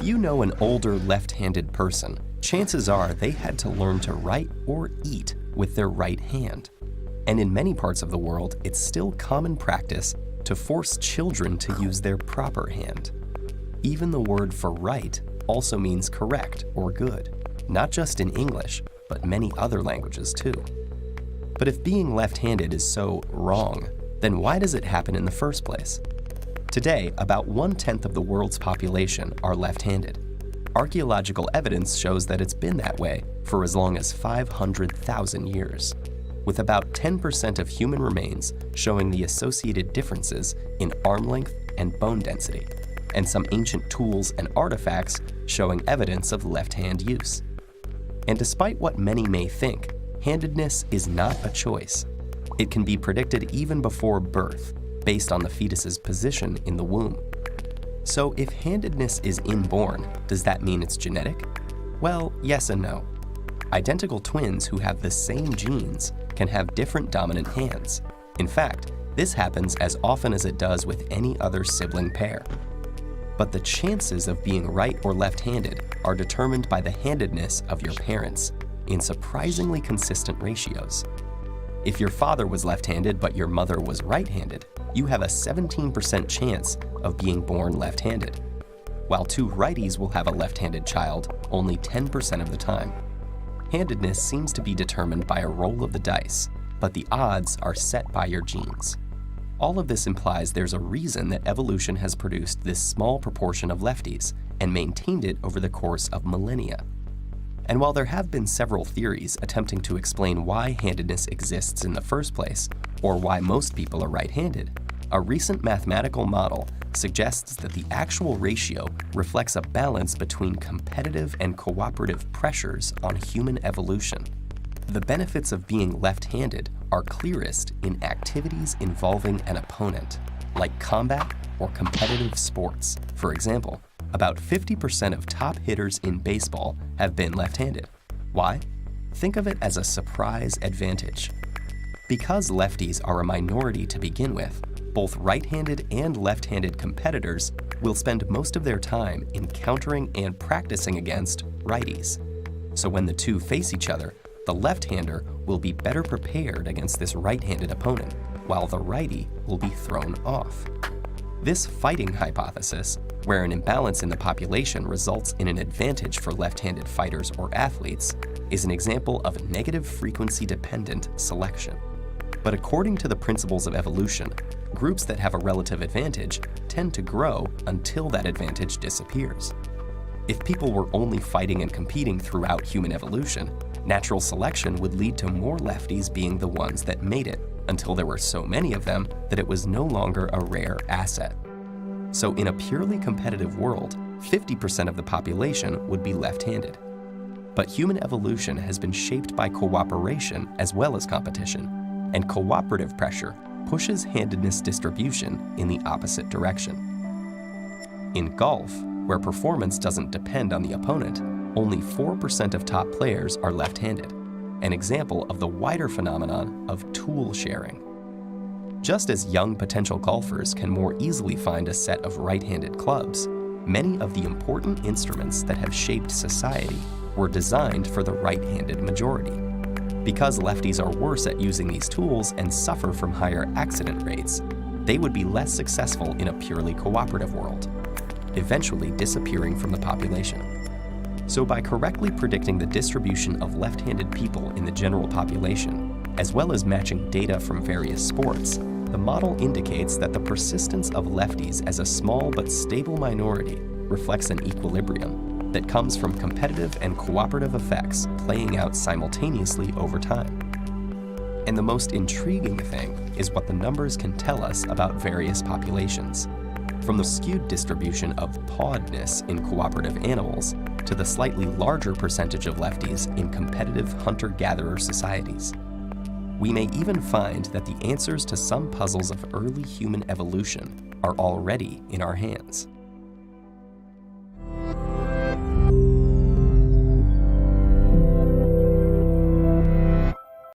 you know an older left-handed person, chances are they had to learn to write or eat with their right hand. And in many parts of the world, it's still common practice to force children to use their proper hand. Even the word for right also means correct or good, not just in English, but many other languages too. But if being left-handed is so wrong, then why does it happen in the first place? Today, about 1/10 of the world's population are left-handed. Archaeological evidence shows that it's been that way for as long as 500,000 years, with about 10% of human remains showing the associated differences in arm length and bone density, and some ancient tools and artifacts showing evidence of left-hand use. And despite what many may think, handedness is not a choice. It can be predicted even before birth, based on the fetus's position in the womb. So if handedness is inborn, does that mean it's genetic? Well, yes and no. Identical twins who have the same genes can have different dominant hands. In fact, this happens as often as it does with any other sibling pair. But the chances of being right or left-handed are determined by the handedness of your parents in surprisingly consistent ratios. If your father was left-handed but your mother was right-handed, you have a 17% chance of being born left-handed, while two righties will have a left-handed child only 10% of the time. Handedness seems to be determined by a roll of the dice, but the odds are set by your genes. All of this implies there's a reason that evolution has produced this small proportion of lefties and maintained it over the course of millennia. And while there have been several theories attempting to explain why handedness exists in the first place, or why most people are right-handed, a recent mathematical model suggests that the actual ratio reflects a balance between competitive and cooperative pressures on human evolution. The benefits of being left-handed are clearest in activities involving an opponent, like combat or competitive sports. For example, about 50% of top hitters in baseball have been left-handed. Why? Think of it as a surprise advantage. Because lefties are a minority to begin with, both right-handed and left-handed competitors will spend most of their time encountering and practicing against righties. So when the two face each other, the left-hander will be better prepared against this right-handed opponent, while the righty will be thrown off. This fighting hypothesis, where an imbalance in the population results in an advantage for left-handed fighters or athletes, is an example of negative frequency-dependent selection. But according to the principles of evolution, groups that have a relative advantage tend to grow until that advantage disappears. If people were only fighting and competing throughout human evolution, natural selection would lead to more lefties being the ones that made it, until there were so many of them that it was no longer a rare asset. So in a purely competitive world, 50% of the population would be left-handed. But human evolution has been shaped by cooperation as well as competition, and cooperative pressure pushes handedness distribution in the opposite direction. In golf, where performance doesn't depend on the opponent, only 4% of top players are left-handed, an example of the wider phenomenon of tool sharing. Just as young potential golfers can more easily find a set of right-handed clubs, many of the important instruments that have shaped society were designed for the right-handed majority. Because lefties are worse at using these tools and suffer from higher accident rates, they would be less successful in a purely cooperative world, eventually disappearing from the population. So by correctly predicting the distribution of left-handed people in the general population, as well as matching data from various sports, the model indicates that the persistence of lefties as a small but stable minority reflects an equilibrium that comes from competitive and cooperative effects playing out simultaneously over time. And the most intriguing thing is what the numbers can tell us about various populations, from the skewed distribution of pawedness in cooperative animals to the slightly larger percentage of lefties in competitive hunter-gatherer societies. We may even find that the answers to some puzzles of early human evolution are already in our hands.